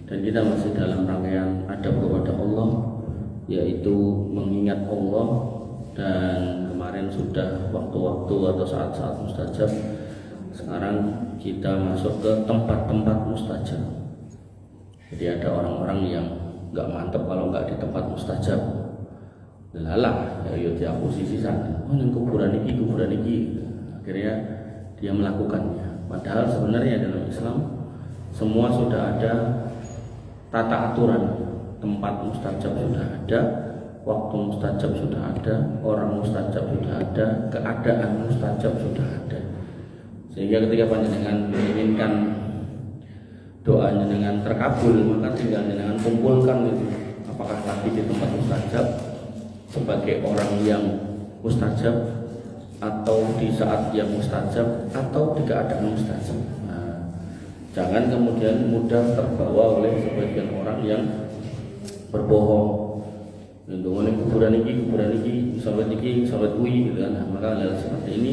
dan kita masih dalam rangkaian adab kepada Allah, yaitu mengingat Allah. Dan kemarin sudah waktu-waktu atau saat-saat mustajab. Sekarang kita masuk ke tempat-tempat mustajab. Jadi ada orang-orang yang nggak mantep kalau nggak di tempat mustajab. Lalah, ya di posisi sana. Oh, yang kuburan ini. Akhirnya dia melakukannya. Padahal sebenarnya dalam Islam semua sudah ada tata aturan. Tempat mustajab sudah ada, waktu mustajab sudah ada, orang mustajab sudah ada, keadaan mustajab sudah ada. Sehingga ketika panjenengan menginginkan doanya dengan terkabul, maka tinggal dengan kumpulkan itu. Apakah lagi di tempat mustajab sebagai orang yang mustajab, atau di saat yang mustajab, atau di keadaan mustajab. Nah, jangan kemudian mudah terbawa oleh sebagian orang yang berbohong. Dengan kuburan ini, sahabat UI, gitu kan. Nah, maka hal seperti ini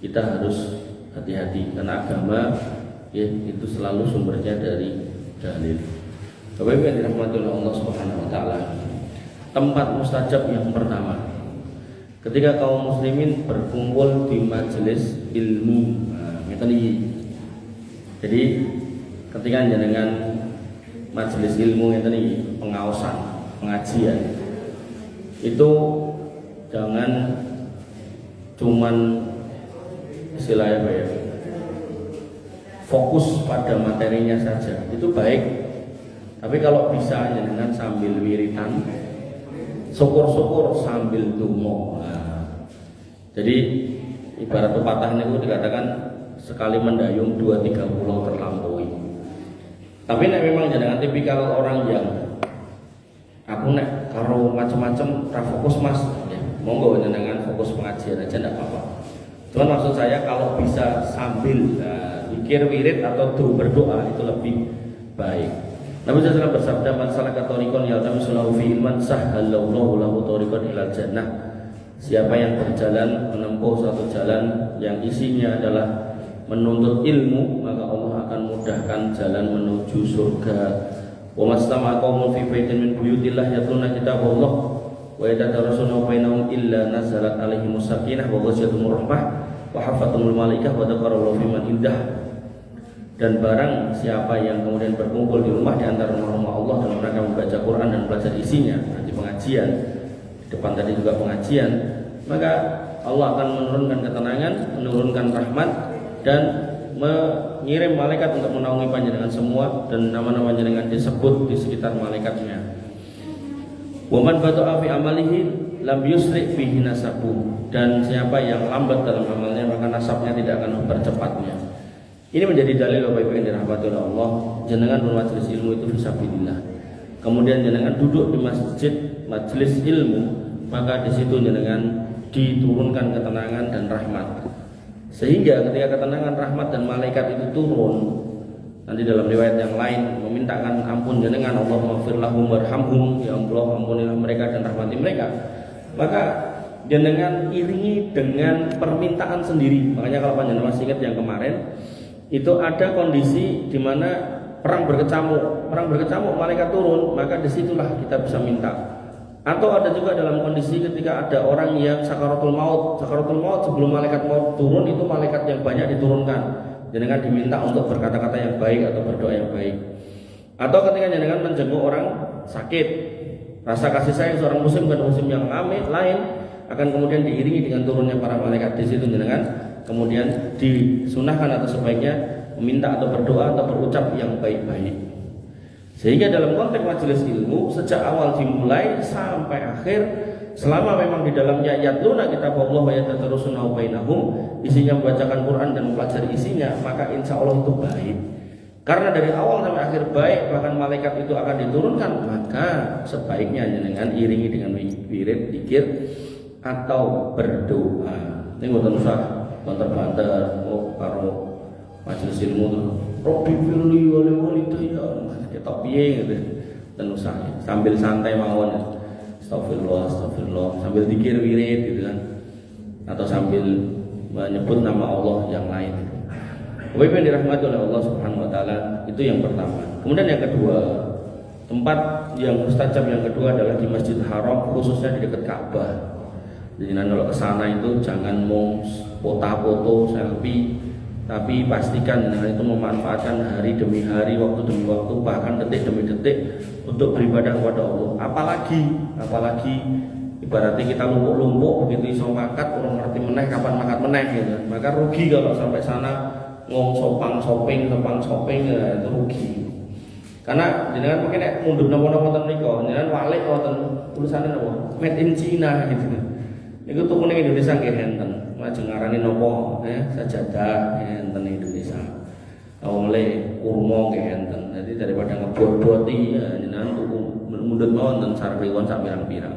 kita harus hati-hati, karena agama ya, itu selalu sumbernya dari dalil. Bapak Ibu yang dirahmati oleh Allah Subhanahu wa taala. Tempat mustajab yang pertama, ketika kaum muslimin berkumpul di majelis ilmu. Nah, jadi ketika dengan majelis ilmu ini pengaosan, pengajian, itu jangan cuman istilahnya apa ya, fokus pada materinya saja. Itu baik, tapi kalau bisa dengan sambil wiritan, syukur-syukur sambil dungo. Nah, jadi ibarat pepatah itu dikatakan sekali mendayung 2-3 pulau terlampaui. Tapi nek memang jangan tipikal orang yang aku nek karo macam-macam fokus mas, ya, monggo jenengan fokus pengajian aja ndak apa-apa. Cuman maksud saya kalau bisa sambil zikir, wirid atau berdoa itu lebih baik. Nabi SAW bersabda, man salaka tariqan yaltamisu lahu fi ilman sahhalallahu lahu tariqan ilal jannah. Siapa yang berjalan menempuh satu jalan yang isinya adalah menuntut ilmu, maka Allah akan mudahkan jalan menuju surga. Wa mastama'a qaumun fi baitin min buyutillah yatluna kitaballah wa yatadarasuna bainahum illa nazalat alaihimus sakinah wa ghashiyatuhumur rahmah wa hafathumul malaikah wa dzakarallahu fi man indah. Dan barang siapa yang kemudian berkumpul di rumah di antara rumah Allah dan mereka membaca Quran dan belajar isinya, nanti pengajian, di depan tadi juga pengajian, maka Allah akan menurunkan ketenangan, menurunkan rahmat, dan mengirim malaikat untuk menaungi panjenengan semua, dan nama-nama panjenengan disebut di sekitar malaikatnya. Wa man bata'a fi amalihi lam yusri fihi nasabu. Dan siapa yang lambat dalam amalnya, maka nasabnya tidak akan mempercepatnya. Ini menjadi dalil Bapak Ibu yang dirahmati oleh Allah. Jenengan bermajelis ilmu itu fisabilillah. Kemudian jenengan duduk di masjid majelis ilmu, maka di situ jenengan diturunkan ketenangan dan rahmat. Sehingga ketika ketenangan, rahmat dan malaikat itu turun, nanti dalam riwayat yang lain memintakan ampun jenengan, Allahumma ighfir lahum warhamhum, ya Allah ampunilah mereka dan rahmati mereka, maka jenengan iringi dengan permintaan sendiri. Makanya kalau panjenengan masih ingat yang kemarin, itu ada kondisi di mana perang berkecamuk, malaikat turun, maka disitulah kita bisa minta. Atau ada juga dalam kondisi ketika ada orang yang sakaratul maut sebelum malaikat maut turun, itu malaikat yang banyak diturunkan, jenengan diminta untuk berkata-kata yang baik atau berdoa yang baik. Atau ketika jenengan menjenguk orang sakit, rasa kasih sayang seorang muslim kepada muslim yang lain akan kemudian diiringi dengan turunnya para malaikat. Di situ jenengan kemudian disunahkan atau sebaiknya meminta atau berdoa atau berucap yang baik-baik. Sehingga dalam konteks majelis ilmu, sejak awal dimulai sampai akhir, selama memang di dalamnya yatluna kitabullah wa yatadarasuna bainahum, isinya membacakan Quran dan mempelajari isinya, maka insya Allah itu baik. Karena dari awal sampai akhir baik, bahkan malaikat itu akan diturunkan, maka sebaiknya dengan iringi dengan wirid, zikir atau berdoa. Ini bukan usah banter-banter, karo majelis ilmu tuh. Robbi firli wali walidayya, kita piye gitu, dan usah sambil santai mawon, astagfirullah, sambil zikir wirid gitu kan, atau sambil menyebut nama Allah yang lain. Bapak yang dirahmati oleh Allah Subhanahu wa taala, itu yang pertama. Kemudian yang kedua, tempat yang mustajab yang kedua adalah di Masjidil Haram, khususnya di dekat Ka'bah. Jadi kalau ke sana itu jangan mau foto-foto, selfie, tapi pastikan itu memanfaatkan hari demi hari, waktu demi waktu, bahkan detik demi detik untuk beribadah kepada Allah. Apalagi ibaratnya kita lumpuk-lumpuk begitu iso makat, orang ngerti meneh kapan makat meneh gitu. Maka rugi kalau sampai sana ngomong sopang shopping ya, itu rugi. Karena jenengan mungkin mundur nama-nama wonten niku, jenengan walik wonten tulisannya napa? Made in China gitu. Niku tuku ning Indonesia nggih enten. Lajeng ngarani napa? Sajadah enten Indonesia. Oleh kurma nggih enten. Jadi daripada ngebot-boti ya jenengan tuku mundut mawon enten sarewon sak pirang-pirang.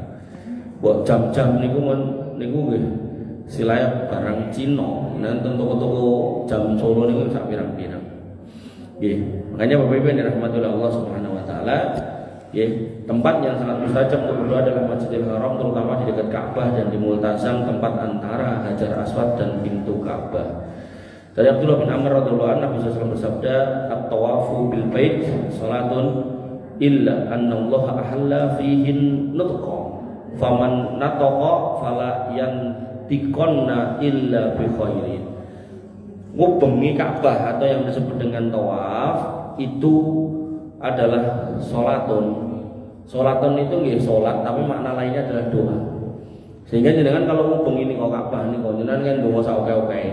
Buat jam-jam niku nggih silaya barang Cina. Enten toko-toko jam Solo niku sak pirang-pirang. Nggih, makanya Bapak Ibu yang dirahmati oleh Allah Subhanahu wa taala, tempat yang sangat mustajab untuk berdoa adalah Masjidil Haram, terutama di dekat Ka'bah dan di Multazam, tempat antara Hajar Aswad dan pintu Ka'bah. Dari Abdullah bin Amr radhiyallahu anhu Nabi SAW bersabda, "At-tawafu bil bait salatun illa anna Allah ahalla fihin nutqa. Faman nataqa fala yantiqanna illa bi khairin." Ngubengi Ka'bah atau yang disebut dengan tawaf itu adalah Sholatun itu nggih sholat, tapi makna lainnya adalah doa. Sehingga jenengan kalau ngubengi ning Ka'bah niku jenengan kan donga sak oke-oke.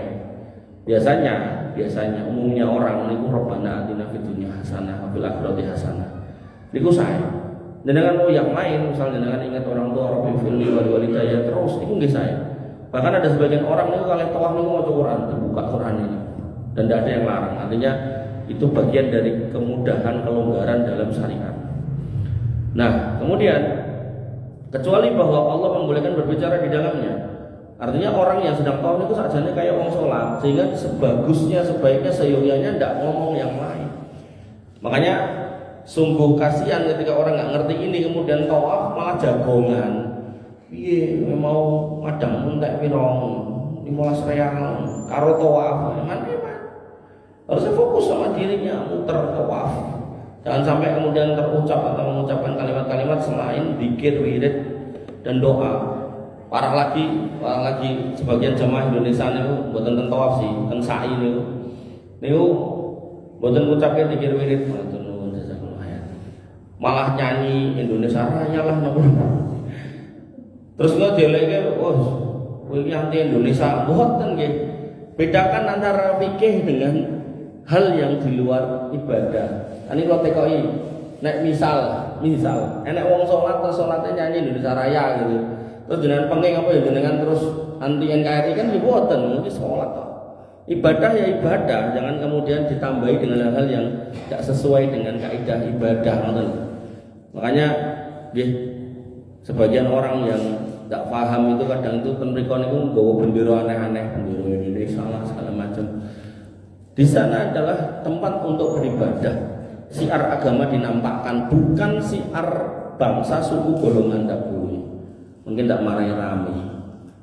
Biasanya umumnya orang niku Rabbana atina fid dunya hasanah wa fil akhirati hasanah. Niku sae. Jenengan yang lain, misalnya jenengan ingat orang tua, Rabbi firli wa walidayya, terus niku nggih sae. Bahkan ada sebagian orang niku kalau tawaf niku maca Quran, buka Quran ini. Dan tidak ada yang larang. Artinya itu bagian dari kemudahan kelonggaran dalam syariat. Nah, kemudian kecuali bahwa Allah membolehkan berbicara di dalamnya. Artinya orang yang sedang tawaf itu sakjane kayak wong salat, sehingga sebaiknya seyogyanya tidak ngomong yang lain. Makanya sungguh kasihan ketika orang nggak ngerti ini kemudian tawaf malah jagongan. Piye mau madang entek pirang 15 real karo tawaf. Harusnya fokus sama dirinya, muter tawaf. Jangan sampai kemudian terucap atau mengucapkan kalimat-kalimat selain zikir, wirid dan doa. Parah lagi sebagian jamaah Indonesia niku mboten ten tawaf sih, ten sa'i niku. Niku mboten ngucapke zikir wirid, malah nyanyi Indonesia Raya lah napa. Terus kok dieleke, kowe iki anti Indonesia, mboten nggih. Bedakan antara fikih dengan hal yang di luar ibadah. Ini kalau TKI, nek misal, enek wong sholat terus sholatnya nyanyi Indonesia Raya gitu. Terus jenengan penging apa ya jenengan terus anti NKRI kan ya boten, mungkin sholat kok. Ibadah ya ibadah, jangan kemudian ditambahi dengan hal-hal yang tidak sesuai dengan kaidah ibadah. Makanya, sebagian orang yang tidak paham itu kadang itu penrikon itu nggawa bendera aneh-aneh, bendera Indonesia lah segala macam. Di sana adalah tempat untuk beribadah. Syiar agama dinampakkan, bukan syiar bangsa, suku, golongan tak boleh. Mungkin tak marahi ramai.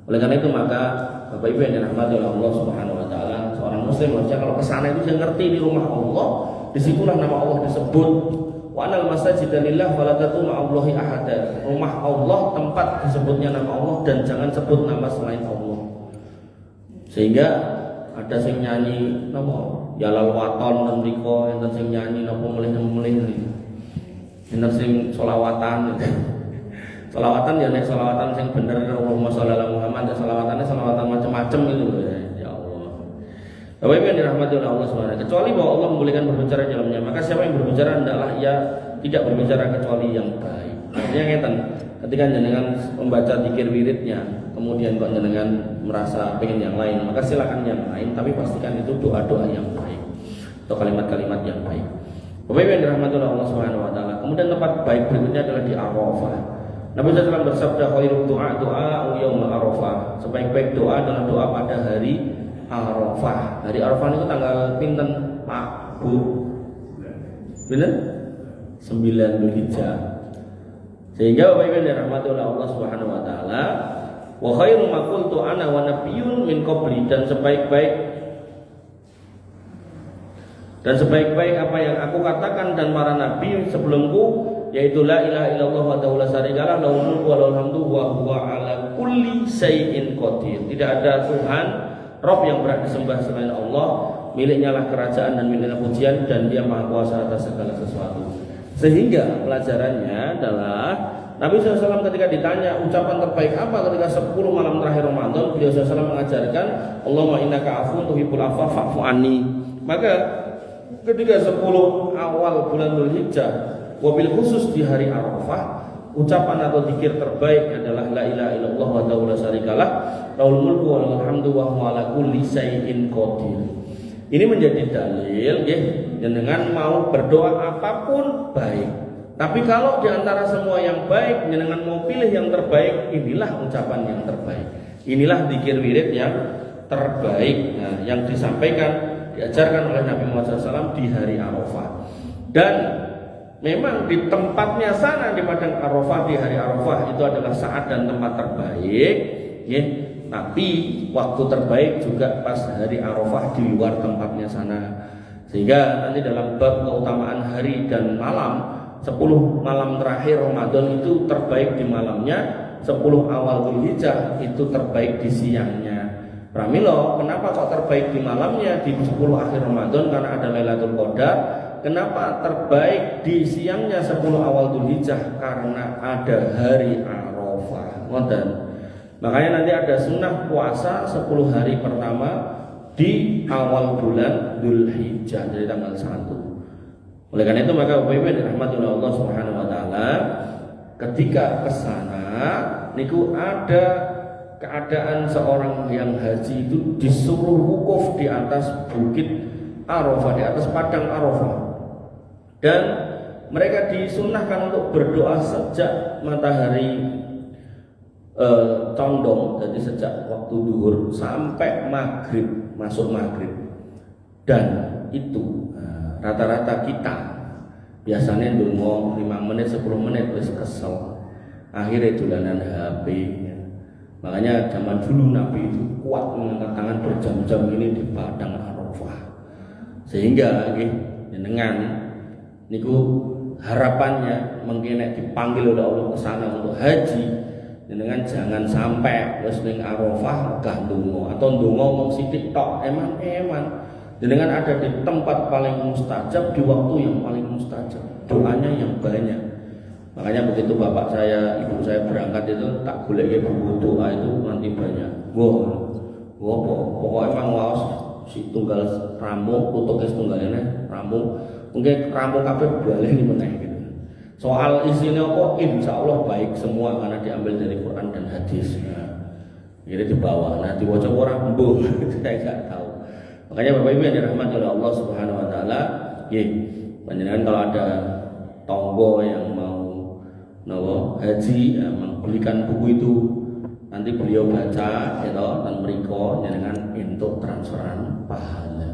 Oleh karena itu maka Bapak Ibu yang dirahmati oleh Allah Subhanahu Wa Taala, seorang Muslim harusnya kalau kesana itu dia ngerti di rumah Allah, disitulah nama Allah disebut. Wa anal masajida lillah fala tad'u ma'allahi ahada. Rumah Allah tempat disebutnya nama Allah dan jangan sebut nama selain Allah. Sehingga ada sing nyanyi napa ya lal waton ten mriko enten sing nyanyi napa melih-melih enten sing selawatan selawatan ya nek selawatan sing bener Allahumma sholli ala Muhammad selawatane selawatan macam-macam gitu ya Allah. Bapak Ibu yang dirahmati oleh Allah Subhanahu kecuali bahwa Allah membolehkan berbicara di dalamnya, maka siapa yang berbicara hendaklah ia tidak berbicara kecuali yang baik. Artinya ngeten, ketika jenengan membaca zikir wiridnya, kemudian kok jenengan merasa pengen yang lain, maka silakan yang lain, tapi pastikan itu doa-doa yang baik atau kalimat-kalimat yang baik. Bapak Ibu yang dirahmati oleh Allah Subhanahu wa taala. Kemudian tempat baik berikutnya adalah di Arafah. Nabi SAW bersabda, "Khairud du'a yaumul Arafah." Sebaik-baik doa adalah doa pada hari Arafah. Hari Arafah itu tanggal pinten, Pak, Bu? Bener? 9 Dzulhijjah. Sehingga Bapak Ibu yang dirahmati oleh Allah Subhanahu wa taala, wa khairu ma qultu ana wa nabiyyun min qabli, dan sebaik-baik Dan sebaik-baik apa yang aku katakan dan para nabi sebelumku, yaitu la ilaha illallah wa la syarikalah lahul mulku wa lahul hamdu wa huwa ala kulli syai'in qadir. Tidak ada Tuhan Rabb yang berhak disembah selain Allah, miliknya lah kerajaan dan miliknya pujian, dan dia maha kuasa atas segala sesuatu. Sehingga pelajarannya adalah Nabi SAW ketika ditanya ucapan terbaik apa ketika 10 malam terakhir Ramadan, beliau SAW mengajarkan Allahumma innaka afuwwun tuhibbul afwa fa'fu anni. Maka ketika 10 awal bulan Dzulhijjah, wabil khusus di hari Arafah, ucapan atau zikir terbaik adalah la ilaha illallah wa la syarikalah lahul mulku wa lahul hamdu wa huwa ala kulli syai'in qadir. Ini menjadi dalil ya, dengan mau berdoa apapun baik. Tapi kalau di antara semua yang baik, dengan mau pilih yang terbaik, inilah ucapan yang terbaik. Inilah zikir wirid yang terbaik, nah, yang disampaikan, diajarkan oleh Nabi Muhammad SAW di hari Arafah. Dan memang di tempatnya sana di padang Arafah, di hari Arafah itu adalah saat dan tempat terbaik, ya. Tapi waktu terbaik juga pas hari Arafah di luar tempatnya sana. Sehingga nanti dalam bab keutamaan hari dan malam, 10 malam terakhir Ramadan itu terbaik di malamnya, 10 awal Dzulhijjah itu terbaik di siangnya. Pramila, kenapa kok terbaik di malamnya di 10 akhir Ramadan? Karena ada Lailatul Qadar. Kenapa terbaik di siangnya 10 awal Dzulhijjah? Karena ada hari Arafah. Ngoten. Makanya nanti ada sunnah puasa 10 hari pertama di awal bulan Dzulhijjah dari tanggal 1. Oleh karena itu maka Bapak Ibu dirahmati oleh Allah Subhanahu wa taala, ketika ke sana niku ada keadaan seorang yang haji itu disuruh wukuf di atas bukit Arafah, di atas padang Arafah. Dan mereka disunnahkan untuk berdoa sejak matahari condong, jadi sejak waktu duhur sampai maghrib, masuk maghrib. Dan itu rata-rata kita biasanya ndonga 5 menit 10 menit wis kesel, akhirnya dolanan HP. Makanya zaman dulu Nabi itu kuat mengangkat tangan berjam-jam ini di padang Arafah, sehingga jenengan niku harapannya mungkin dipanggil oleh Allah ke sana untuk haji, jenengan jangan sampai wis ning Arafah gak ndonga atau ndonga mung sithik tok, eman jenengan ada di tempat paling mustajab, di waktu yang paling mustajab, doanya yang banyak. Makanya begitu bapak saya, ibu saya berangkat itu tak golek buku doa itu nanti banyak. Pokoknya emang waos si tunggal rampung, tutuke tunggalnya rampung, mungkin rampung kabeh balik ini meneh gitu. Soal isinya apa? Insya Allah baik semua karena diambil dari Quran dan hadis. Nah, ini di bawah. Nah, diwaca orang mbuh, saya nggak tahu. Makanya Bapak Ibu yang dirahmati oleh Allah Subhanahu wa taala, panjenengan kalau ada tonggo yang mau haji, ya, membelikan buku itu, nanti beliau baca ya toh, dan mereka jenengan untuk transferan pahala.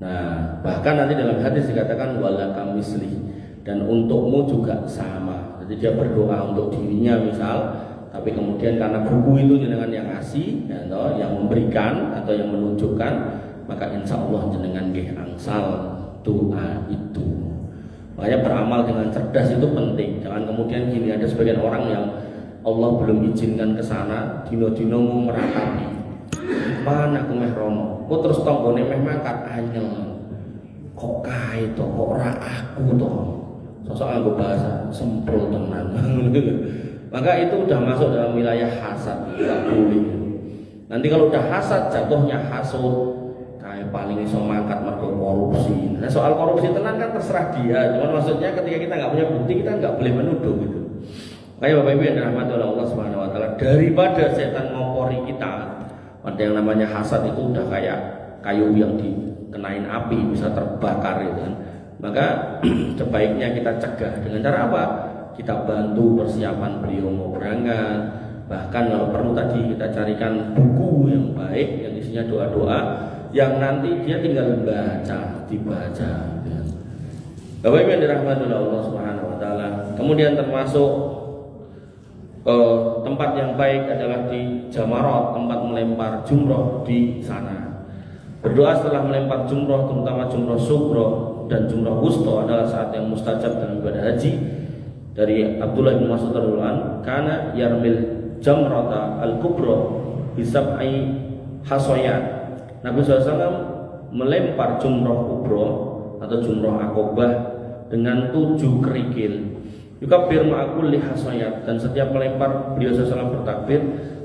Nah, bahkan nanti dalam hadis dikatakan wala kamisli, dan untukmu juga sama. Jadi dia berdoa untuk dirinya misal, tapi kemudian karena buku itu jenengan yang ngasih, ya toh, yang memberikan atau yang menunjukkan, maka insya Allah jenengan nggih angsal doa itu. Makanya beramal dengan cerdas itu penting. Jangan kemudian gini, ada sebagian orang yang Allah belum izinkan ke sana, dino-dino mau meratapi. Mana aku meh rono, kok terus tonggone meh mangkat anyel. Kok kae to, kok ora aku to. Sosok nganggo bahasa semprul tenan. Maka itu udah masuk dalam wilayah hasad, tidak boleh. Nanti kalau udah hasad jatuhnya hasud. Paling iso mangkat mergo korupsi. Nah soal korupsi tenan kan terserah dia. Cuman maksudnya ketika kita nggak punya bukti, kita nggak boleh menuduh gitu. Kayak Bapak Ibu yang dirahmati oleh Allah Subhanahu wa taala, daripada setan ngompori kita, ada yang namanya hasad itu udah kayak kayu yang dikenain api bisa terbakar gitu kan. Maka sebaiknya kita cegah dengan cara apa? Kita bantu persiapan beliau mau berangkat. Bahkan kalau perlu tadi kita carikan buku yang baik yang isinya doa-doa yang nanti dia tinggal dibaca. Bapak Ibu yang dirahmati oleh Allah Subhanahu wa taala. Kemudian termasuk tempat yang baik adalah di Jamarat, tempat melempar jumroh di sana. Berdoa setelah melempar jumroh, terutama jumroh sughra dan jumroh wusta, adalah saat yang mustajab dalam ibadah haji. Dari Abdullah bin Mas'ud radhiyallahu anhu, kana yarmil jamrata al-kubra bisab'i hasayat. Nabi SAW melempar jumroh kubra atau jumroh akobah dengan 7 kerikil. Yukabbir ma'akul hasayat, dan setiap melempar beliau SAW bertakbir.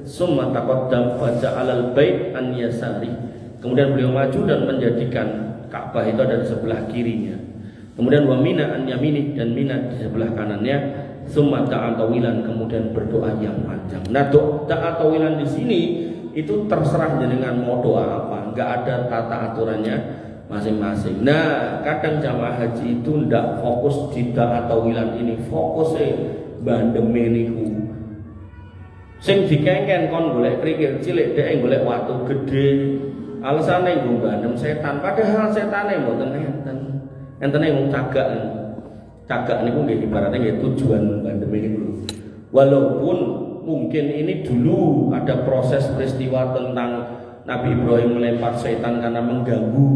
Summa taqaddam faja'alal bait an yasari, kemudian beliau maju dan menjadikan Ka'bah itu ada di sebelah kirinya. Kemudian wa mina an yamini, dan Mina di sebelah kanannya. Summa da'a tawilan, kemudian berdoa yang panjang. Nah, da'a tawilan di sini itu terserah dengan mau doa apa, enggak ada tata aturannya masing-masing. Nah, kadang jamaah haji itu ndak fokus di da'a tawilan ini, fokusnya bandeme niku. Sing dikengken kon golek krikil cilik, dhek golek watu gede. Alasane nggo bandem setan, padahal setane mboten enten. Entene wong cagak. Cagak niku nggih ibaratnya nggih tujuan bandem niku. Walaupun mungkin ini dulu ada proses peristiwa tentang Nabi Ibrahim melempar setan karena mengganggu,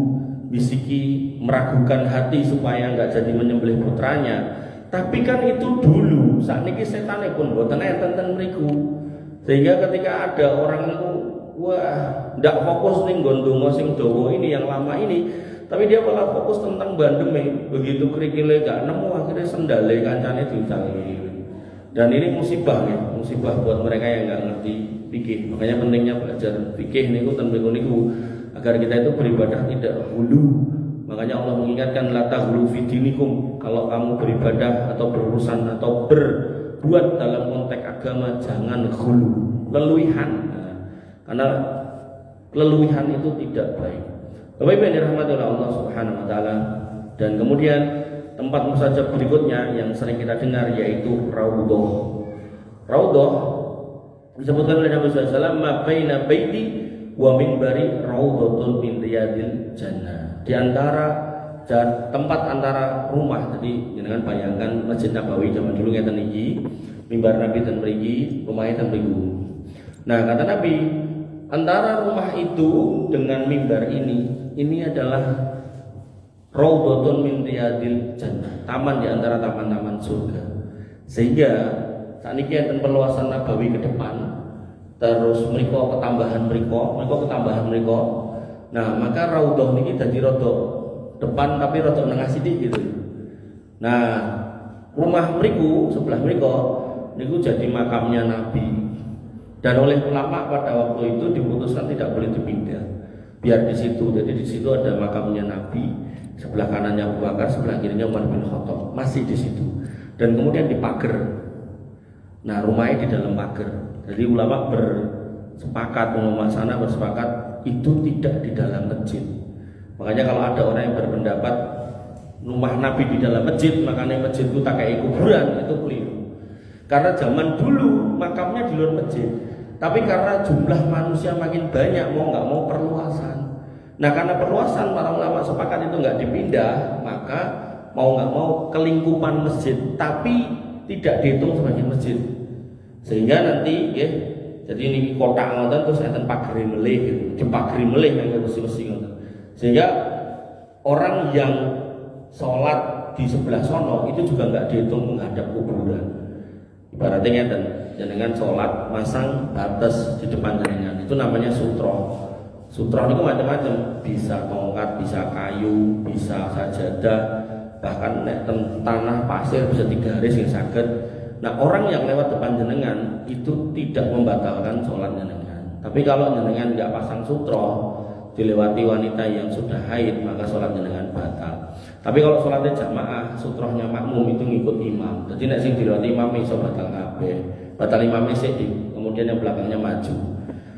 bisiki, meragukan hati supaya enggak jadi menyembelih putranya. Tapi kan itu dulu, saat ini setane pun mboten enten mriku. Sehingga ketika ada orang itu, wah, ndak fokus ning gondonga sing dawa ini yang lama ini, tapi dia malah fokus tentang bandeme. Begitu kerikile gak nemu, akhirnya sendale kancane diutangi. Dan ini musibah ya, musibah buat mereka yang nggak ngerti fikih. Makanya pentingnya belajar fikih niku ten niku agar kita itu beribadah tidak hulu. Makanya Allah mengingatkan la taghlu fi dinikum, kalau kamu beribadah atau berurusan atau berbuat dalam konteks agama jangan hulu, leluihan. Nah, karena leluihan itu tidak baik. Bapak Ibu yang dirahmati oleh Allah Subhanahu wa taala. Dan kemudian tempat mustajab berikutnya yang sering kita dengar yaitu raudhah. Raudhah disebutkan oleh Nabi SAW, ma baina baiti wa minbari raudhatun min riyadil jannah. Di antara tempat antara rumah, jadi jangan bayangkan Masjid Nabawi zaman dulu ngeten iki, mimbar Nabi dan mriki, rumahnya dan mriku. Nah, kata Nabi, antara rumah itu dengan mimbar ini adalah raudhatun min riyadil jannah, taman di antara taman-taman surga. Sehingga saat ini enten perluasan Nabawi ke depan, terus mereka ketambahan mereka. Nah, maka raudhah niki dadi rada depan tapi rada nengah sithik gitu. Nah, rumah mriku sebelah mriku niku jadi makamnya Nabi. Dan oleh ulama pada waktu itu diputuskan tidak boleh dipindah. Biar di situ. Jadi di situ ada makamnya Nabi, sebelah kanannya Abu Bakar, sebelah kirinya Umar bin Khattab, masih di situ. Dan kemudian dipager. Nah, rumahnya di dalam pagar. Jadi ulama bersepakat, ulama sana bersepakat itu tidak di dalam masjid. Makanya kalau ada orang yang berpendapat rumah Nabi di dalam masjid, makanya masjid itu tak kayak kuburan, itu keliru. Karena zaman dulu makamnya di luar masjid, tapi karena jumlah manusia makin banyak, mau nggak mau perluasan. Nah, karena perluasan para ulama sepakat itu nggak dipindah, maka mau nggak mau kelingkupan masjid, tapi tidak dihitung sebagai masjid. Sehingga nanti ya, jadi ini kotak ngoten terus enten pageri melih gitu. Dipageri melih yang mesti ngoten. Sehingga orang yang sholat di sebelah sono itu juga nggak dihitung menghadap kuburan. Ibaratnya ngeten, jenengan sholat masang batas di depan jenengan, itu namanya sutra. Sutra itu macam-macam, bisa tongkat, bisa kayu, bisa sajadah, bahkan nek tanah pasir bisa digaris yang saged. Nah, orang yang lewat depan jenengan itu tidak membatalkan sholat jenengan. Tapi kalau jenengan nggak pasang sutra, dilewati wanita yang sudah haid, maka sholat jenengan batal. Tapi kalau sholatnya jamaah, sutrohnya makmum itu ngikut imam. Jadi nek sing dilewati imam iso batal kabeh. Batal imamnya sithik, kemudian yang belakangnya maju.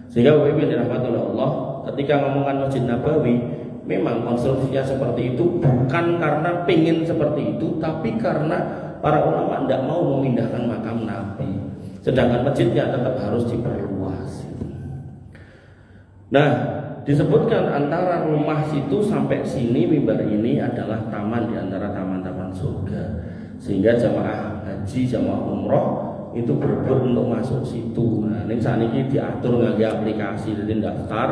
Sehingga Bapak Ibu yang dirahmati oleh Allah, ketika ngomongkan Masjid Nabawi, memang konstruksinya seperti itu bukan karena pingin seperti itu, tapi karena para ulama tidak mau memindahkan makam Nabi, sedangkan masjidnya tetap harus diperluas. Nah, disebutkan antara rumah situ sampai sini mimbar ini adalah taman di antara taman-taman surga, sehingga jamaah haji, jamaah umroh itu berebut untuk masuk situ. Nah, ini saat ini diatur ngangge aplikasi, jadi daftar,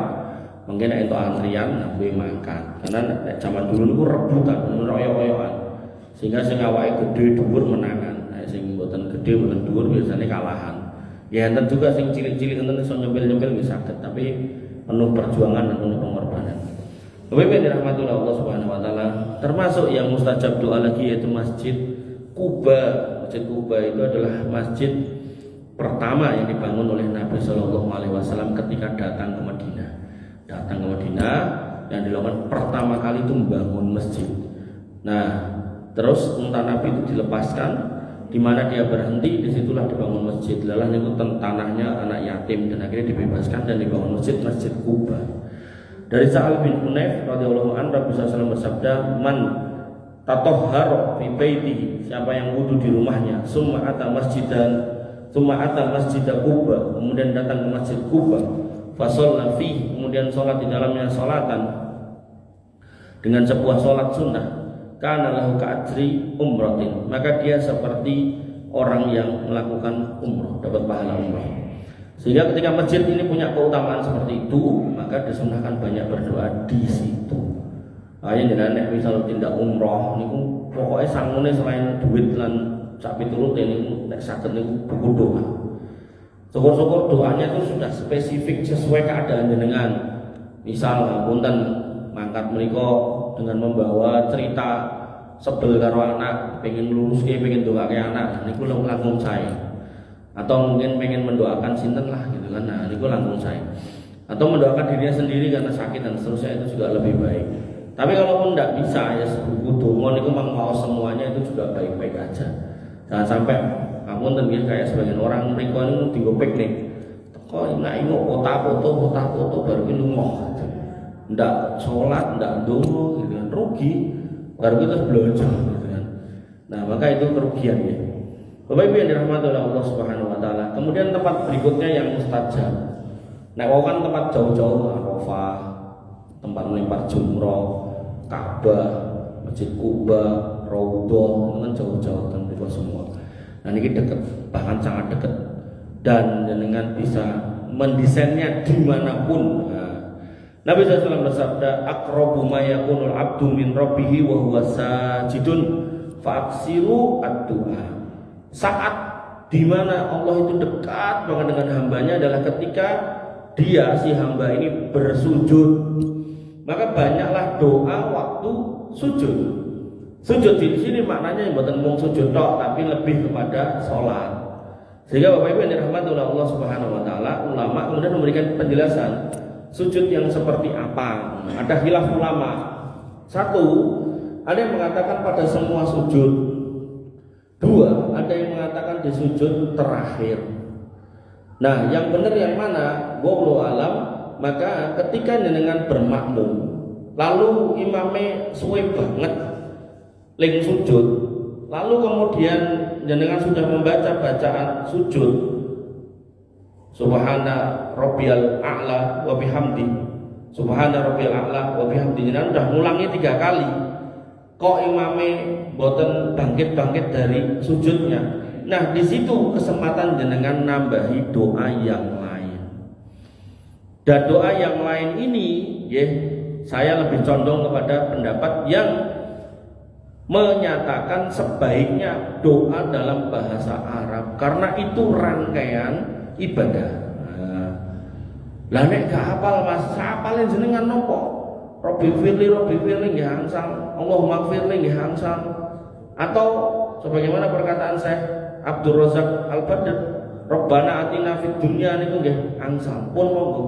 mungkin nek entuk antrian nabi makan. Karena nek zaman dulu niku rebutan, royo-royoan. Sehingga sing awake gede dhuwur menangan. Nek sing mboten gede mboten dhuwur biasanya kalahan. Ya enten juga sing cilik-cilik enten iso nyempil-nyempil bisa saged, tapi penuh perjuangan dan penuh pengorbanan. Bapak dirahmati Allah Subhanahu wa taala, termasuk yang mustajab doa lagi yaitu Masjid Quba. Masjid Quba itu adalah masjid pertama yang dibangun oleh Nabi Shallallahu alaihi wasallam ketika datang ke Madinah. Datang ke Madinah yang dilakukan pertama kali itu membangun masjid. Nah, terus entah Nabi itu dilepaskan, di mana dia berhenti, disitulah dibangun masjid. Lalah itu tanahnya anak yatim dan akhirnya dibebaskan dan dibangun Masjid Quba. Dari Sa'al bin Hunayf radhiyallahu anhu Nabi SAW bersabda, "Man tatahhara fi baitihi," siapa yang wudu di rumahnya, summa ata masjid Quba, kemudian datang ke Masjid Quba, fa shalla fi, kemudian salat di dalamnya salatan dengan sebuah salat sunnah, kana lahu ka'ajri umratin, maka dia seperti orang yang melakukan umrah, dapat pahala umrah. Sehingga ketika masjid ini punya keutamaan seperti itu, maka disunahkan banyak berdoa di situ. Ayo nek misal tindak umrah niku pokoknya sangune selain duit lan sak piturute niku nek saged niku buku doa. Syukur-syukur doanya itu sudah spesifik sesuai keadaan jenengan. Misal punten mangkat menika dengan membawa cerita sebel karo anak, pengen luruske, pengen doake anak, niku langkung saya. Atau mungkin pengen mendoakan sinten lah gitu kan, nah niku langkung saya. Atau mendoakan dirinya sendiri karena sakit dan seterusnya, itu juga lebih baik. Tapi kalaupun tidak bisa ya sebuku donga niku mau semuanya itu juga baik-baik aja. Jangan sampai kamu tentunya kayak sebagian orang mereka ini tinggal piknik. Kok enak ini foto baru ini lungoh. Ndak sholat, ndak donga gitu kan, rugi. Baru kita belajar gitu kan. Nah maka itu kerugian ya. Bapak Ibu yang dirahmati oleh Allah Subhanahu wa taala. Kemudian tempat berikutnya yang mustajab. Nah, kan tempat jauh-jauh, Arafah, tempat melempar jumroh, Ka'bah, Masjid Quba, Raudhah, itu kan jauh-jauh dan itu semua. Nah, ini dekat, bahkan sangat dekat. Dan dengan bisa mendesainnya dimanapun. Nah, Nabi SAW bersabda, "Aqrabu ma yakunul abdu min rabbihi wa huwa sajidun fa'aksiru ad-du'a." Saat dimana Allah itu dekat banget dengan hambanya adalah ketika dia si hamba ini bersujud. Maka banyaklah doa waktu sujud. Sujud di sini maknanya bukan mung sujud tok, tapi lebih kepada sholat. Sehingga Bapak Ibu yang dirahmati oleh Allah Subhanahu wa taala, ulama kemudian memberikan penjelasan sujud yang seperti apa. Ada khilaf ulama. Satu, ada yang mengatakan pada semua sujud. Dua, ada yang mengatakan di sujud terakhir. Nah, yang benar yang mana? Wallahu alam. Maka ketika jenengan bermakmum, lalu imamnya suwe banget ling sujud, lalu kemudian jenengan sudah membaca bacaan sujud, Subhana rabbiyal a'la wa bihamdi, Subhana rabbiyal a'la wa bihamdi, jenengan sudah ngulangi 3 kali. Kok imame boten bangkit dari sujudnya. Nah, di situ kesempatan jenengan nambahi doa yang lain. Dan doa yang lain ini, ya, saya lebih condong kepada pendapat yang menyatakan sebaiknya doa dalam bahasa Arab karena itu rangkaian ibadah. Lah nek gak hafal Mas, hafalin jenengan nopo? Robbi firli nggih angsal, Allahumma firli nggih angsal. Atau sebagaimana perkataan Syekh Abdul Razak Al-Badr, Rabbana atina fid dunya niku nggih angsal. Pun monggo,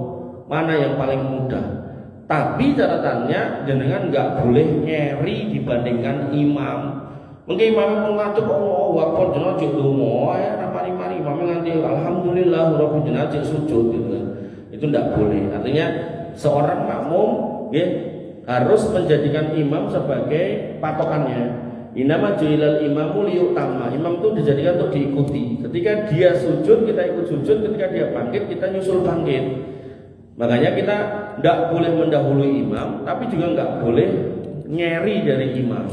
mana yang paling mudah. Tapi catatannya jenengan enggak boleh nyeri dibandingkan imam. Mungkin imam pun ngatur Allahu Akbar jenengan cek donga ya ora mari-mari imam nganti alhamdulillah rabbil jenengan sujud gitu kan. Itu enggak boleh. Artinya seorang makmum ya, harus menjadikan imam sebagai patokannya. Inama ju'ilal imamu liyu'tamma. Imam itu dijadikan untuk diikuti. Ketika dia sujud, kita ikut sujud. Ketika dia bangkit, kita nyusul bangkit. Makanya kita tidak boleh mendahului imam, tapi juga nggak boleh nyeri dari imam.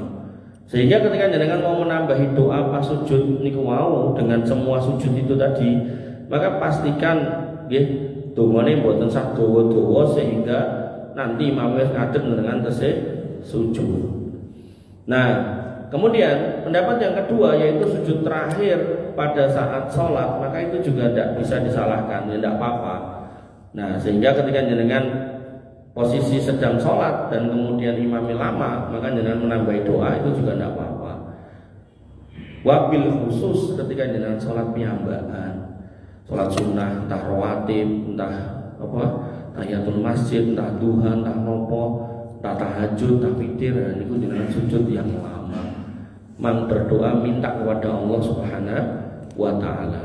Sehingga ketika jenengan mau menambahi doa pas sujud niku mau dengan semua sujud itu tadi, maka pastikan nggih dongane mboten sak dawa-dawa sehingga nanti imam wis ngadeg dengan tesih sujud. Nah, kemudian pendapat yang kedua yaitu sujud terakhir pada saat sholat, maka itu juga tidak bisa disalahkan, ya tidak apa-apa. Nah, sehingga ketika jenengan posisi sedang sholat dan kemudian imamnya lama, maka jenengan menambahi doa itu juga tidak apa-apa. Wabil khusus ketika jenengan sholat piyambakan, sholat sunnah, entah rawatib, entah apa, tahiyatul masjid, entah duha, entah nopo, entah tahajud, entah witir, niku jenengan sujud yang lama, mang berdoa minta kepada Allah Subhanahu wa taala.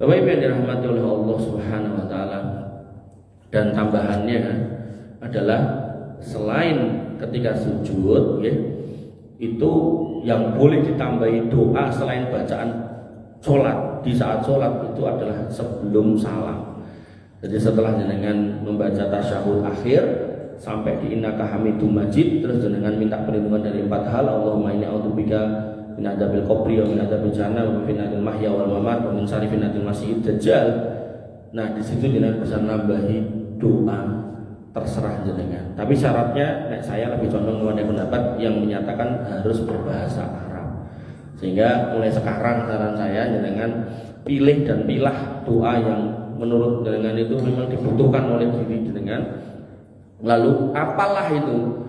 Bapak Ibu yang dirahmati oleh Allah Subhanahu wa taala, dan tambahannya adalah selain ketika sujud ya, itu yang boleh ditambahi doa selain bacaan sholat di saat sholat itu adalah sebelum salam. Jadi setelah jenengan membaca tasyahud akhir sampai di innaka hamidum majid, terus jenengan minta perlindungan dari 4 hal. Allahumma inni a'udzubika min adzabil qabri wa min adzabil jahannam wa min fitnatil mahya wal mamat wa min syarri fitnatil masiihid dajjal. Nah, di situ jenengan bisa nambahi doa, terserah jenengan. Tapi syaratnya saya lebih condong kepada pendapat yang menyatakan harus berbahasa Arab. Sehingga mulai sekarang saran saya jenengan pilih dan pilah doa yang menurut jenengan itu memang dibutuhkan oleh diri jenengan. Lalu apalah itu.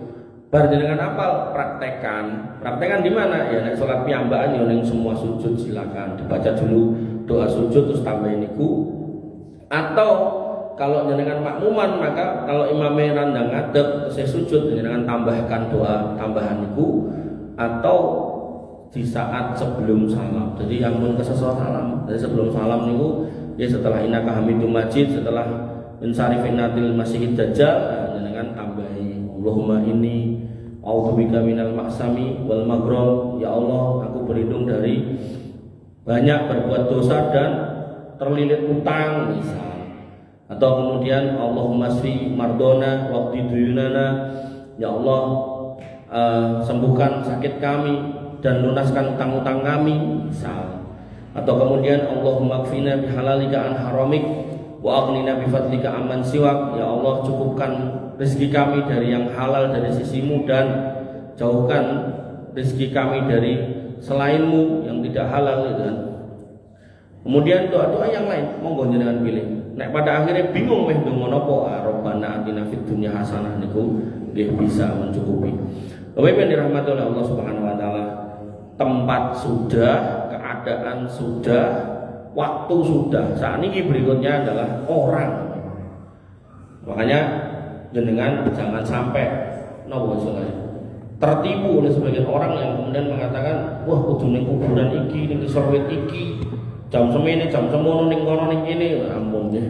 Bar jenengan apal, praktekan. Praktekan di mana? Ya nek salat piyambakan ya ning semua sujud silakan dibaca dulu doa sujud terus tambahin niku. Atau kalau jenengan makmuman, maka kalau imamnya randang ngadeg saya sujud, jenengan tambahkan doa tambahan itu, atau di saat sebelum salam. Jadi ampun kesesuaian salam. Jadi sebelum salam niku ya setelah innaka hamidum majid, setelah min syarri fitnatil masiihid dajjal, jenengan tambahi Allahumma inni a'udzubika minal ma'sami wal maghram. Ya Allah, aku berlindung dari banyak berbuat dosa dan terlilit utang misal. Atau kemudian Allahumma shfi mardona waqdi duyunana, ya Allah sembuhkan sakit kami dan lunaskan utang-utang kami misal. Atau kemudian Allahumma kfina bihalalika an haramik wa aghnina bifadlika amman siwak, ya Allah cukupkan rezeki kami dari yang halal dari sisimu dan jauhkan rezeki kami dari selainmu yang tidak halal gitu kan. Kemudian doa-doa yang lain monggo jenengan pilih. Nek pada akhirnya bingung meh ndonga napa, Rabbana atina fid dunya hasanah niku nggih bisa mencukupi. Bapak Ibu yang dirahmati oleh Allah Subhanahu wa taala, tempat sudah, keadaan sudah, waktu sudah. Saat ini berikutnya adalah orang. Makanya jenengan jangan sampai tertipu oleh sebagian orang yang kemudian mengatakan, wah kudu ning kuburan iki, ning serwit iki, jam semene jam semono ning kono ning kene. Ampun ya.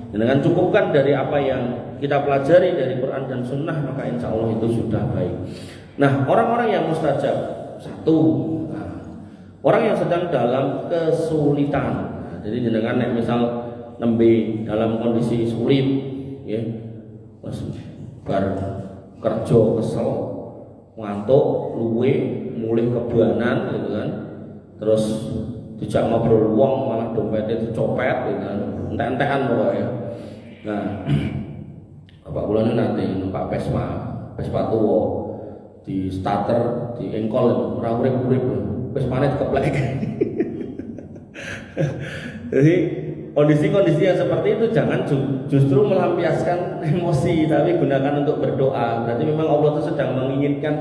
Dengan cukupkan dari apa yang kita pelajari dari Quran dan Sunnah, maka insya Allah itu sudah baik. Nah, orang-orang yang mustajab, satu, orang yang sedang dalam kesulitan. Jadi jenengan nek misal nembe dalam kondisi sulit, ya, bar kerja kesel, ngantuk, luwe, mulih kebanan, gitu kan, terus dijak ngobrol wong malah dompetnya dicopet gitu kan, entek-entekan pokoknya. Nah, bapak kula nanti numpak Vespa tua di starter, di engkol ora urip-urip, Vespane dikeplek. Jadi kondisi-kondisi yang seperti itu jangan justru melampiaskan emosi, tapi gunakan untuk berdoa. Berarti memang Allah itu sedang menginginkan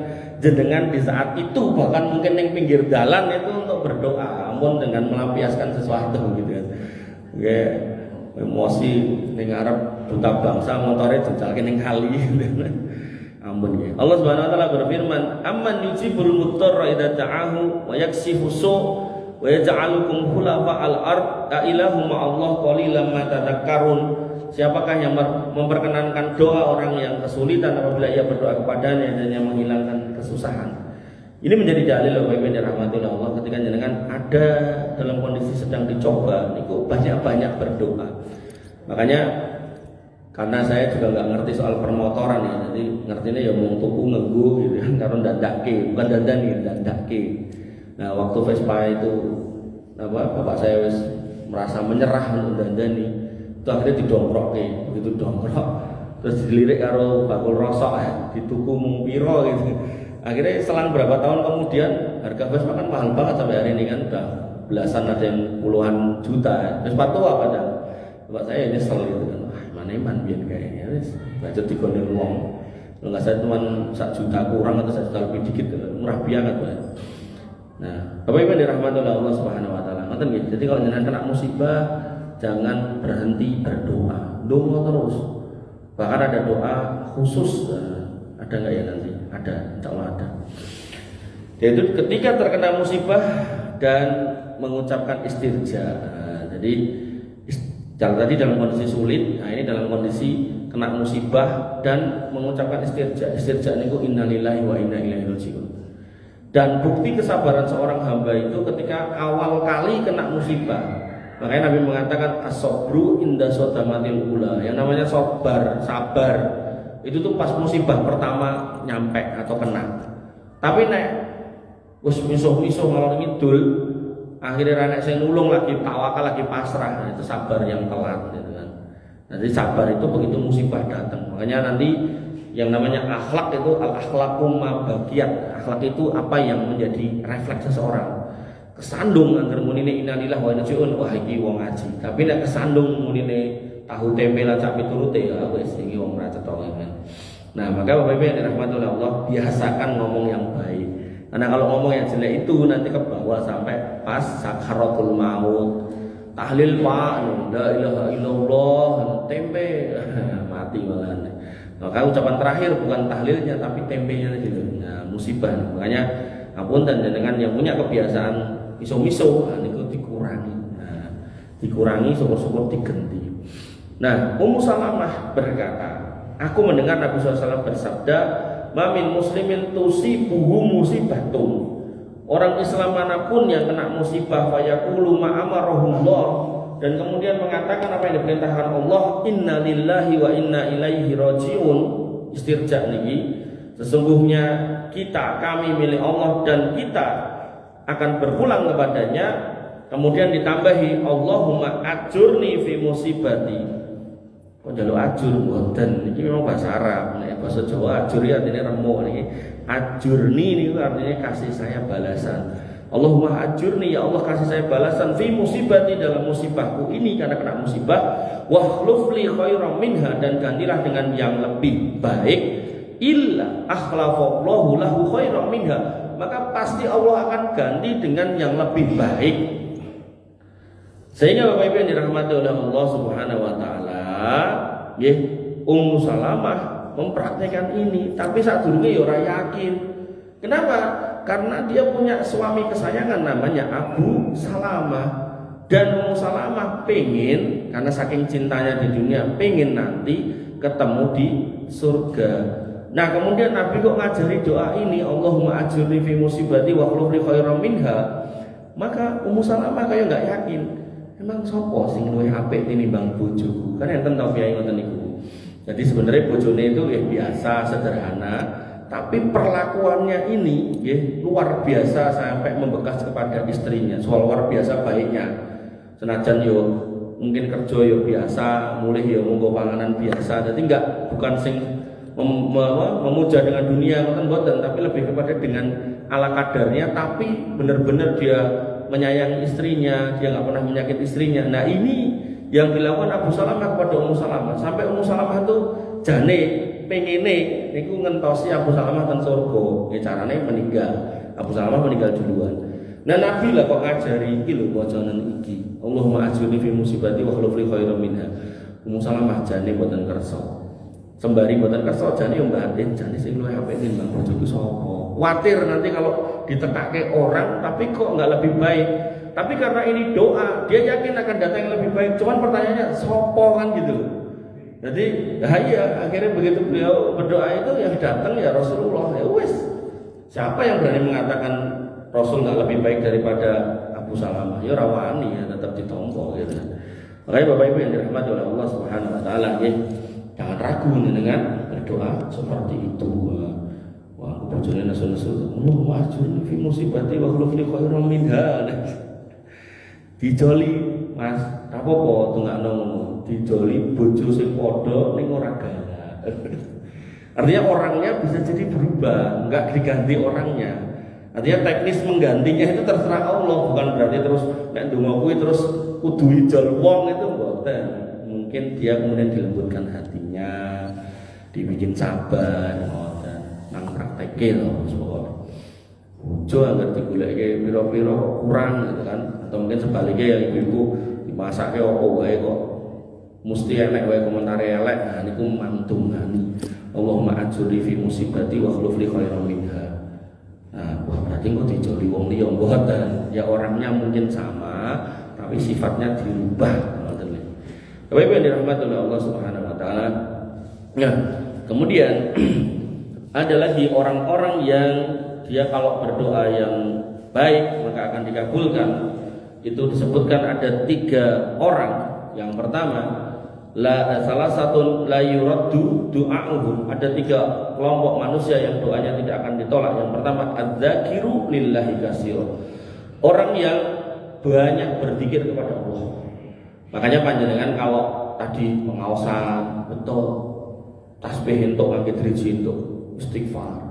jenengan di saat itu, bahkan mungkin yang pinggir jalan itu untuk berdoa, ampun dengan melampiaskan sesuatu gitu kan. Oke, emosi ning arep duta bangsa motore dijalke ning kali gitu. Ampun ya. Allah Subhanahu wa taala berfirman, "Amman yujibul muttarra idza ta'ahu wa yakshifu su' wa yaj'alukum khulafa'al ard a ilahu ma'allah qalilan ma tadhakkarun." Siapakah yang memperkenankan doa orang yang kesulitan apabila ia berdoa kepadanya dan yang menghilangkan kesusahan? Ini menjadi dalil Bapak Ibu yang dirahmati oleh Allah, ketika jenengan ada dalam kondisi sedang dicoba, niku banyak-banyak berdoa. Makanya karena saya juga nggak ngerti soal permotoran ya, jadi ngertinya ya mau tuku ngegu gitu kan, karena dandake, bukan dandani, dandake. Nah waktu Vespa itu bapak saya wis merasa menyerah untuk dandani, itu akhirnya didongkrok, begitu dongkrok terus dilirik karo bakul rosok ya, dituku mung piro gitu. Akhirnya selang berapa tahun kemudian harga Vespa kan mahal banget sampai hari ini kan, udah belasan ada yang puluhan juta ya. Vespa tua padahal. Bapak saya nyesel gitu kan, mana iman biar kayaknya wis baca digondol wong. Kalau nggak saya cuma 1 juta kurang atau 1 juta lebih dikit, murah banget Pak. Nah, Bapak Ibu dirahmati oleh Allah Subhanahu Wa Taala. Ngoten nggih. Jadi kalau jenengan kena musibah, jangan berhenti berdoa, doa terus. Bahkan ada doa khusus, ada nggak ya nanti? Ada, insya Allah ada. Yaitu ketika terkena musibah dan mengucapkan istirja. Jadi tadi dalam kondisi sulit, nah ini dalam kondisi kena musibah dan mengucapkan istirja. Istirja niku innalillahi wa inna ilaihi rajiun. Dan bukti kesabaran seorang hamba itu ketika awal kali kena musibah. Makanya Nabi mengatakan as-sabru inda sodamatil ula. Yang namanya sabar itu tuh pas musibah pertama nyampe atau kena. Tapi nek wis misuh-misuh ngalor ngidul, akhirnya anak saya nulung lagi, tawakal lagi, pasrah, nah, itu sabar yang telat gitu kan. Nanti sabar itu begitu musibah datang. Makanya nanti yang namanya akhlak itu al-akhlaqu ma baqiyat. Akhlak itu apa yang menjadi refleks seseorang. Kesandung angger munine innalillahi wa inna ilaihi raji'un, wah iki wong ngaji. Tapi nek kesandung munine tahu tempe lan sak piturute ya wis iki wong ora cetha kan. Nah, maka Bapak Ibu yang dirahmati oleh Allah, biasakan ngomong yang baik. Karena kalau ngomong yang jelek itu nanti ke bawah sampai pas sakaratul maut. Tahlil Pak, la ilaha illallah, tempe mati malah. Maka ucapan terakhir bukan tahlilnya tapi tempenya gitu. Nah, musibah. Makanya apunten dengan yang punya kebiasaan miso-miso, niku dikurangi. Nah, dikurangi syukur-syukur diganti. Nah, Ummu Salamah berkata, aku mendengar Nabi SAW bersabda, "Mamin muslimin tusibuhu musibatun." Orang Islam manapun yang kena musibah fayaqulu ma amarahullah, dan kemudian mengatakan apa yang diperintahkan Allah, inna lillahi wa inna ilaihi rajiun. Istirja niki, sesungguhnya kami milik Allah dan kita akan berpulang kepadanya. Kemudian ditambahi Allahumma ajurni fi musibati. Kok jaluk ajur mboten, iki memang bahasa Arab. Nek bahasa Jawa ajur ya artinya remo niki. Ajurni ini artinya kasih saya balasan. Allahumma ajurni, ya Allah kasih saya balasan fi musibati, dalam musibahku ini karena kena musibah, wa khlufli khairan minha, dan gantilah dengan yang lebih baik, illa akhlafallahu lahu khairan minha, maka pasti Allah akan ganti dengan yang lebih baik. Sehingga Bapak Ibu yang dirahmati oleh Allah Subhanahu wa taala, nggih, Ummu Salamah mempraktekkan ini, tapi sadurunge ya ora yakin. Kenapa? Karena dia punya suami kesayangan namanya Abu Salamah, dan Ummu Salamah pengen, karena saking cintanya di dunia, pengen nanti ketemu di surga. Nah, kemudian Nabi kok ngajari doa ini, Allahumma ajurni fi musibati wa khlufli khairan minha. Maka Ummu Salamah kayak nggak yakin. Emang sopo sing luwih apik tinimbang bojoku? Kan enten tau kiai ngoten niku. Jadi sebenarnya bojone itu ya biasa, sederhana, tapi perlakuannya ini ya luar biasa sampai membekas kepada istrinya. Soal luar biasa baiknya. Senajan yo mungkin kerja yo biasa, mulih yo monggo panganan biasa. Jadi bukan sing memuja dengan dunia ngoten mboten, tapi lebih kepada dengan ala kadarnya, tapi benar-benar dia menyayangi istrinya, dia nggak pernah menyakiti istrinya. Nah, ini yang dilakukan Abu Salamah kepada Ummu Salamah, sampai Ummu Salamah itu jane pengene niku ngentosi Abu Salamah ten surga. Ya carane meninggal. Abu Salamah meninggal duluan. Nah, Nabi lah kok ngajari iki lho wacanen iki. Allahumma ajurni fi musibati wa khlufli khairan minha. Ummu Salamah jane mboten kersa. Sembari mboten kersa jane yo mbatin jane sing luwih apik timbang bojoku sapa. Khawatir nanti kalau ditekake orang tapi kok nggak lebih baik. Tapi karena ini doa, dia yakin akan datang yang lebih baik. Cuman pertanyaannya sopo kan gitu. Jadi ya akhirnya begitu beliau berdoa itu yang datang ya Rasulullah. Ya wes, siapa yang berani mengatakan Rasul nggak lebih baik daripada Abu Salamah? Ya rawani ya, tetap ditompo gitu. Makanya Bapak Ibu yang dirahmati oleh Allah Subhanahu Wa Taala, ya jangan ragu dengan berdoa seperti itu. Wah, aku bojone nesu-nesu. Allahumma ajurni fi musibati wa khlufli khairan minha. Dijoli, Mas, apa-apa tungakno ngono. Dijoli bojo sing padha ning ora galak. Artinya orangnya bisa jadi berubah, nggak diganti orangnya. Artinya teknis menggantinya itu terserah Allah, bukan berarti terus nek ndonga kuwi terus kudu ijol wong itu mboten. Mungkin dia kemudian dilembutkan hatinya, dibikin sabar, ngoten. Nang prakteke lho pokoke. Ojo anggere digoleke pira-pira kurang gitu kan. Atau mungkin sebaliknya yang ibu-ibu dimasake opo wae kok mesti enek wae komentar elek. Nah niku mantungani. Allahumma ajurni fi musibati wa akhlif li khairan minha. Nah, berarti kok dijoli wong liya mboten. Ya orangnya mungkin sama, tapi sifatnya dirubah. Ngoten lho. Bapak-ibu yang dirahmati oleh Allah Subhanahu wa taala. Nah, kemudian ada lagi orang-orang yang dia kalau berdoa yang baik maka akan dikabulkan. Itu disebutkan ada 3 orang. Yang pertama, salah satu la yuraddu du'a'uhum. Ada 3 kelompok manusia yang doanya tidak akan ditolak. Yang pertama, adzakiru lillahi katsira. Orang yang banyak berzikir kepada Allah. Makanya panjenengan kalau tadi pengaosan betul tasbih entuk ngangge driji entuk istighfar.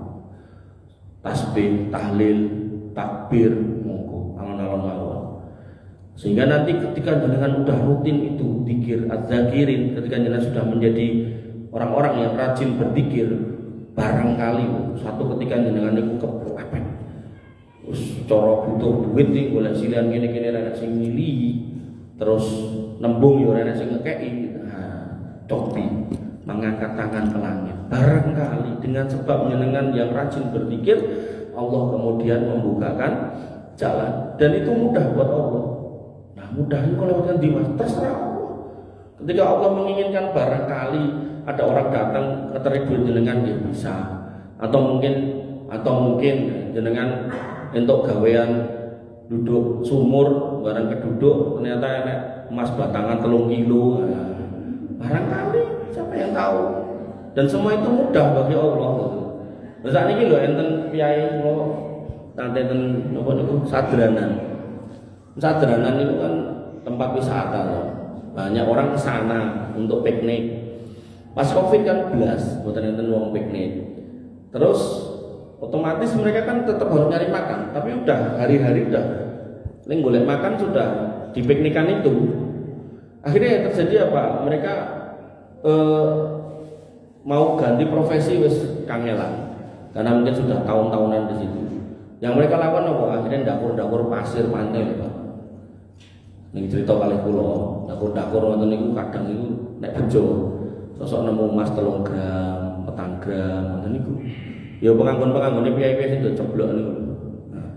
Tasbih, tahlil, takbir monggo alon-alon mawon. Sehingga nanti ketika jenengan udah rutin itu zikir adzakirin, ketika jenengan sudah menjadi orang-orang yang rajin berzikir, barangkali suatu ketika jenengan niku kepepet. Wis cara butuh duit iki golek silian kene-kene ana sing ngili, terus nembung yo ana sing ngekeki. Nah, cobi mengangkat tangan ke langit. Barangkali dengan sebab jenengan yang rajin berzikir, Allah kemudian membukakan jalan dan itu mudah buat Allah. Nah, mudah itu kalau lewatkan di mas, terserah Allah. Ketika Allah menginginkan barangkali ada orang datang ke tribun jenengan dia bisa, atau mungkin jenengan untuk gawean duduk sumur barang keduduk ternyata enak emas batangan 3 kilo. Nah, barangkali siapa yang tahu. Dan semua itu mudah bagi Allah. Terus saat ini lho enten piyai kula tanten napa niku Sadranan. Sadranan itu kan tempat wisata loh. Banyak orang ke sana untuk piknik. Pas Covid kan belas, mboten enten wong piknik. Terus otomatis mereka kan tetap harus nyari makan, tapi udah hari-hari udah ning golek makan sudah di piknikan itu. Akhirnya yang terjadi apa? Mereka mau ganti profesi wis kangelan. Karena mungkin sudah tahun-tahunan di situ. Yang mereka lakukan apa? Akhirnya dapur-dapur pasir pantai, Pak. Ning cerita kali kula, dapur-dapur wonten niku kadang niku nek bejo sosok nemu emas 3 gram, 4 gram wonten niku. Ya penganggon-penganggone piye-piye sing ceblok niku. Nah,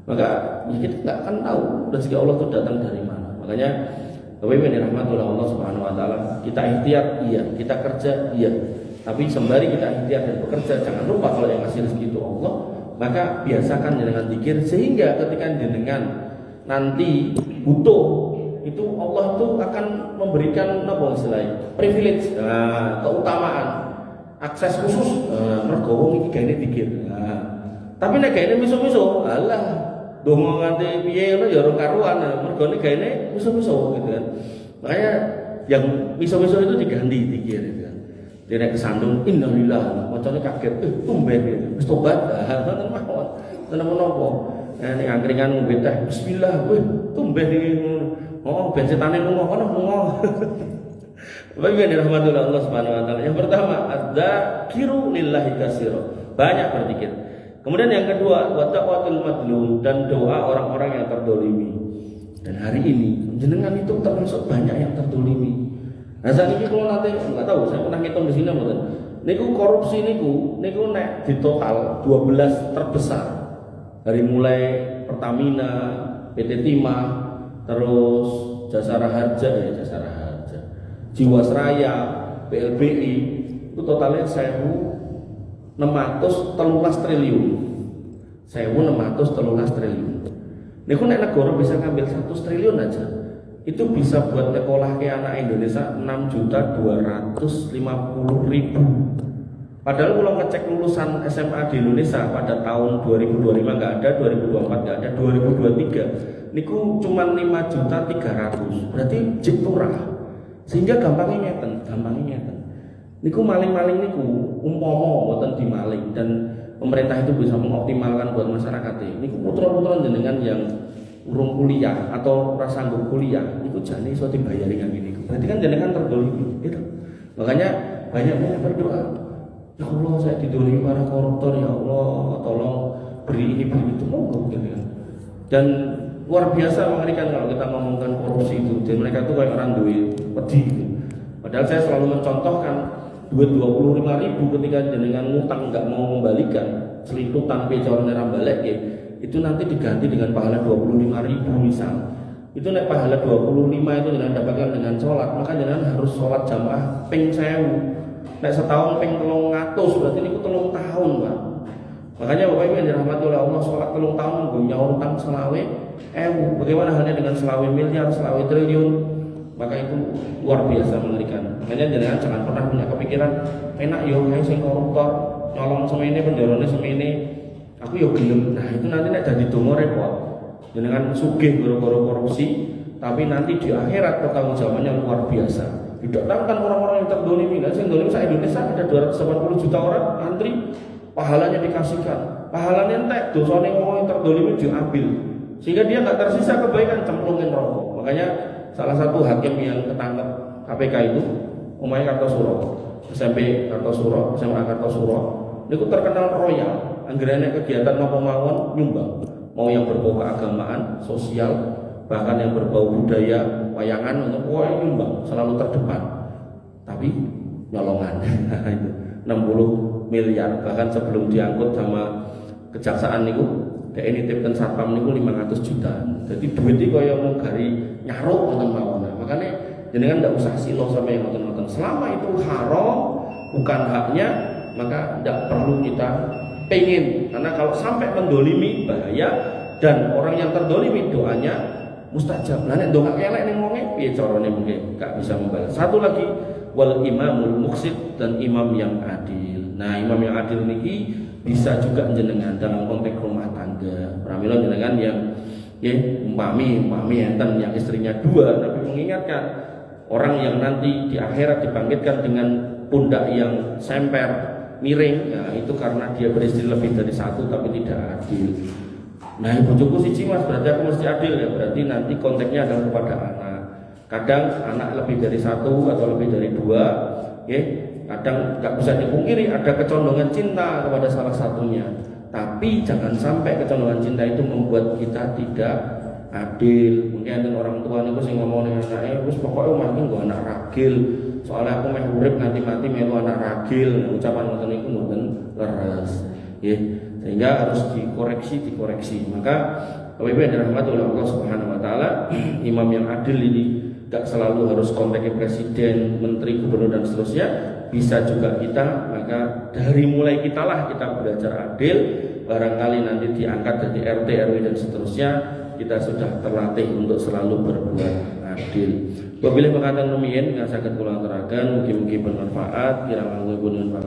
maka ya kita enggak akan tahu rezeki Allah itu datang dari mana. Makanya Bapak Ibu yang dirahmati oleh Allah Subhanahu wa taala, kita ikhtiar iya, kita kerja iya. Tapi sembari kita ikhtiar dan bekerja, jangan lupa kalau yang ngasih rezeki itu Allah, maka biasakan dengan zikir sehingga ketika jenengan nanti butuh itu Allah itu akan memberikan apa istilahnya? Privilege, keutamaan, akses khusus. Mergo wong iki gaene zikir. Tapi nek gaene miso-miso, alah dongo nganti piye ngono ya ora karuan. Mergone gaene miso-miso gitu kan. Makanya yang miso-miso itu diganti zikir gitu kan. Dia kesandung innalillah, macane kaget, tumben gitu. Wis tobat. Ngoten mawon. Tenan menapa? Nek angkringan ngombe teh bismillah, tumben iki. Oh, ben setane lunga kono lunga. Bapak yang dirahmati oleh Allah Subhanahu wa taala. Yang pertama, adzakiru lillahi katsira. Banyak berzikir. Kemudian yang kedua, wa taqwatul madlum, dan doa orang-orang yang terdolimi. Dan hari ini jenengan itu termasuk banyak yang terdolimi. Nah saat ini kalau nanti nggak tahu, saya pernah ngitung di sini mboten. Niku korupsi niku nek di total 12 terbesar. Dari mulai Pertamina, PT Timah, terus Jasara Harja, Jiwasraya, PLBI, itu totalnya 1.613 triliun. 1.613 triliun. Niku nek negara bisa ngambil 1 triliun aja, itu bisa buat sekolah ke anak Indonesia 6.250.000. Padahal kalau ngecek lulusan SMA di Indonesia pada tahun 2025 nggak ada, 2024 nggak ada, 2023 niku cuma 5.300.000. Berarti jek murah. Sehingga gampangnya ngeten. Niku maling-maling niku umpama mboten dimaling dan pemerintah itu bisa mengoptimalkan buat masyarakat. Niku putra-putra jenengan yang urung kuliah atau ora sanggup kuliah, niku jane iso dibayari ngene niku. Berarti kan jenengan terdolimi, gitu. Makanya banyak yang berdoa, ya Allah saya didolimi para koruptor, ya Allah tolong beri ini beri itu, monggo gitu kan. Dan luar biasa mengerikan kalau kita ngomongkan korupsi itu, dan mereka tuh kayak orang duit wedi gitu. Padahal saya selalu mencontohkan duit 25.000 ketika jenengan ngutang nggak mau membalikan, selingkuh tanpa calon balik ya, itu nanti diganti dengan pahala 25.000 misal. Itu nek pahala 25 itu jangan dapatkan dengan sholat, maka jangan harus sholat jamaah ping 1000. Nek setahun ping 300 berarti ini 3 tahun, Pak. Makanya Bapak Ibu yang dirahmati oleh Allah, sholat 3 tahun punya utang selawe bagaimana halnya dengan selawe miliar, selawe triliun? Maka itu luar biasa mengerikan. Makanya jangan pernah punya kepikiran enak yo kayak sing koruptor nyolong semene penjarane semene aku yo gelem. Nah itu nanti nek jadi donga repot. Jenengan sugih gara-gara korupsi, tapi nanti di akhirat pertanggungjawabannya luar biasa. Didatangkan orang-orang yang terdolimi, nah sing dolim sa Indonesia ada 280 juta orang antri, pahalanya dikasihkan. Pahalanya entek, dosane wong yang terdolimi diambil. Sehingga dia nggak tersisa kebaikan, cemplungin rokok. Makanya salah satu hakim yang ketangkep KPK itu Umay Kartosuro, SMP Kartosuro, SMA Kartosuro, niku terkenal royal. Anggarannya kegiatan nopo mawon nyumbang, mau yang berbau keagamaan, sosial, bahkan yang berbau budaya, wayangan, untuk nyumbang selalu terdepan. Tapi nyolongan itu 60 miliar, bahkan sebelum diangkut sama kejaksaan niku kayak ini tipkan satpam niku 500 juta. Jadi duit itu kaya mau gari nyaruk ngoten mawon. Makanya jenengan ndak usah silo sama yang ngoten-ngoten. Selama itu haram, bukan haknya, maka ndak perlu kita pengen. Karena kalau sampai mendolimi bahaya, dan orang yang terdolimi doanya mustajab. Lah nek ndongak elek ning wonge piye carane mungkin gak bisa membalas. Satu lagi wal imamul muqsid, dan imam yang adil. Nah, imam yang adil niki bisa juga jenengan dalam konteks rumah tangga. Pramila jenengan yang umpami enten yang istrinya 2, tapi mengingatkan orang yang nanti di akhirat dibangkitkan dengan pundak yang semper miring, ya itu karena dia beristri lebih dari 1 tapi tidak adil. Nah, bojoku siji Mas, berarti aku mesti adil ya. Berarti nanti konteksnya adalah kepada anak. Kadang anak lebih dari 1 atau lebih dari 2, kadang nggak bisa dipungkiri ada kecondongan cinta kepada salah satunya. Tapi jangan sampai kecondongan cinta itu membuat kita tidak adil. Mungkin ada orang tua niku sing ngomong ning anake, wis pokoke omah iki nggo anak ragil. Soalnya aku meh urip nganti-mati melu anak ragil. Nah, ucapan ngoten niku mboten leres. Nggih. Sehingga harus dikoreksi. Maka Bapak Ibu yang dirahmati oleh Allah Subhanahu wa taala, imam yang adil ini tidak selalu harus konteksnya presiden, menteri, gubernur dan seterusnya, bisa juga kita. Maka dari mulai kita belajar adil, barangkali nanti diangkat jadi RT, RW dan seterusnya, kita sudah terlatih untuk selalu berbuat adil. Wabillahi taufiq wal hidayah, mugi-mugi bermanfaat, kirang langkung pun